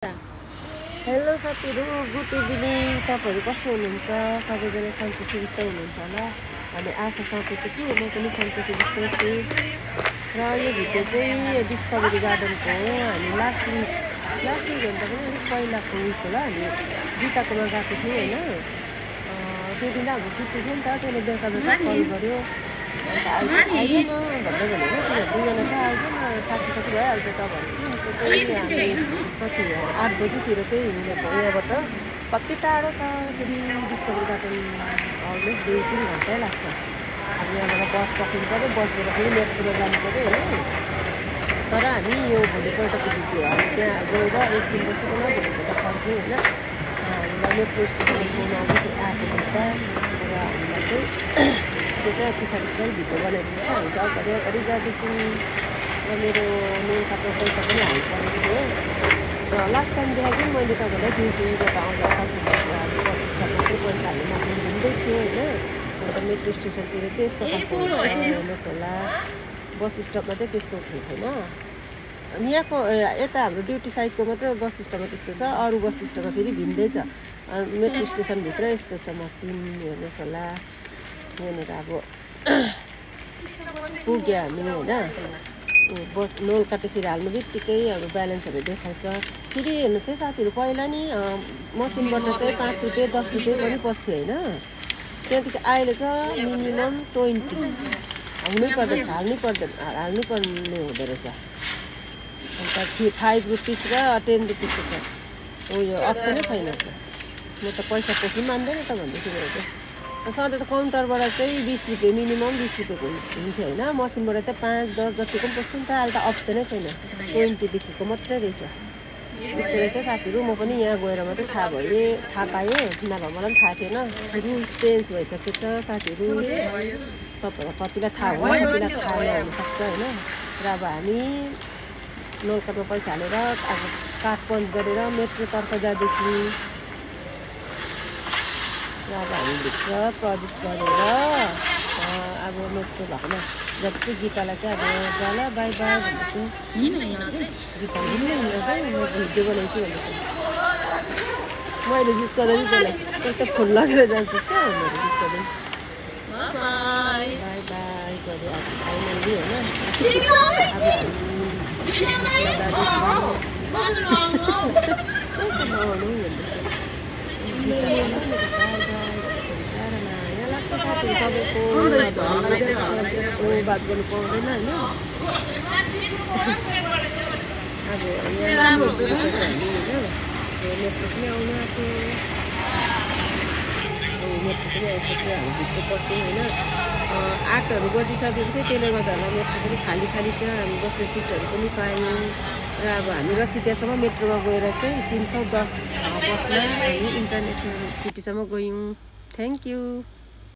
Hello साथीहरु, good evening. तपाईहरु कस्तो हुनुहुन्छ? सबैजना सन्चै सुविस्ता हुनुहुन्छ होला भन्ने आशा सोचेको छु। म पनि सन्चै सुविस्ता छु। र यो भिडियो चाहिँ डिस्कभरी गार्डनको हो। हामी लास्ट विक भन्दा पनि अलिक पहिलाको विक होला, हामी गीताकोमा गएको थियौँ हैन। त्यो दिन हाम्रो छुट्टी थियो नि त, त्यसले बेलुका कल गर्यो। अन्त आइज न भन्दै भने होइन, तिनीहरू दुईजना चाहिँ आइज न, साथी भइहाल्छ त भन्यो। त्यो चाहिँ हामी कति 8 बजीतिर चाहिँ हिँडेको यहाँबाट। कति टाढो छ फेरि डिस्कभरी गार्डन, अलमोस्ट 2-3 घन्टै लाग्छ। अब यहाँबाट बस पक्रिनु पऱ्यो, बसबाट फेरि मेट्रोमा जानु पऱ्यो होइन। तर हामी यो भोलिपल्टको भिडियो, हामी त्यहाँ गएर एक दिन बसेको भोलिपल्ट फर्क्यौँ होइन। हामीलाई मेट्रो स्टेसनमा छेउमा आएको बेलुका, र हामीलाई चाहिँ त्यो चाहिँ पछाडि भिडियो बनाइदिन्छ। हामी चाहिँ अगाडि जाँदैछौँ। र मेरो मेन काट्ने पैसा पनि हाल्नु परेको थियो। र लास्ट टाइम देखाएको थिएँ मैले तपाईँलाई, ड्युटीबाट आउँदा खालको बस स्टपमा चाहिँ पैसा हाल्ने मसिन घुम्दै थियो होइन। अन्त मेट्रो स्टेसनतिर चाहिँ यस्तो खालको हुन्छ हेर्नुहोस् होला। बस स्टपमा चाहिँ त्यस्तो थियो होइन। यहाँको यता हाम्रो ड्युटी साइडको मात्रै बस स्टपमा त्यस्तो छ, अरू बस स्टपमा फेरि भिन्दै छ। मेट्रो स्टेसनभित्र यस्तो छ मसिन हेर्नुहोस् होला। यहाँनिर अब पुग्यो हामी होइन। बस नोलका त्यसरी हाल्नु बित्तिकै अब ब्यालेन्सहरू देखाउँछ। फेरि हेर्नुहोस् है साथीहरू, पहिला नि मसिनबाट चाहिँ 5 रुपियाँ 10 रुपियाँ पनि पस्थ्यो होइन। त्यहाँदेखि अहिले चाहिँ मिनिमम 20 हुनै पर्दैन, हाल्नै पर्ने हुँदो रहेछ। अन्त 5 रुपिस र 10 रुपिसको त उयो अप्सनै छैन रहेछ। म त पैसा पस्नु मान्दैन त भन्दैछु मैले चाहिँ। सधैँ त काउन्टरबाट चाहिँ 20 रुपियाँ मिनिमम 20 रुपियाँको हुन्थ्यो होइन। मसिनबाट त 5-10 जतिको पनि पस्थ्यो नि त। अहिले त अप्सनै छैन, 20देखिको मात्रै रहेछ। त्यस्तो रहेछ साथीहरू। म पनि यहाँ गएर मात्रै थाहा पाएँ, नभए मलाई पनि थाहा थिएन। रुल्स चेन्ज भइसकेको छ साथीहरू। तपाईँहरूलाई कतिलाई थाहा हो, कतिलाई थाहा नहुनसक्छ होइन। र अब हामी नोलकाटमा पैसा हालेर अब कार्ड पञ्च गरेर मेट्रोतर्फ जाँदैछौँ। र अब हामी भित्र प्रवेश गरेर अब मेट्रो भएन जब चाहिँ गीतालाई चाहिँ अब जाला बाई बाई भन्दैछु। गीता हिँड्न चाहिँ म भिडियो बनाइछु भन्दैछु। मैले जिस्काउँदा चाहिँ त्यसलाई त फोन लगेर जान्छु क्या भनेर जिस्काउँदै बाई बाई गऱ्यो। अब फाइनल्ली होइन, अब हामी साथीहरू सबैको बात गर्नु पाउँदैन होइन। अब यहाँ मेट्रो पनि आउनु आएको, मेट्रो पनि आइसक्यो। हामी भित्र पस्यौँ होइन। 8 बजिसकेको थियो, त्यसले गर्दा होला मेट्रो पनि खाली छ। हामी बस्ने सिटहरू पनि पायौँ। र अब हामी रसिदियासम्म मेट्रोमा गएर चाहिँ 310 बसमा हामी इन्टरनेसनल सिटीसम्म गयौँ। Thank you.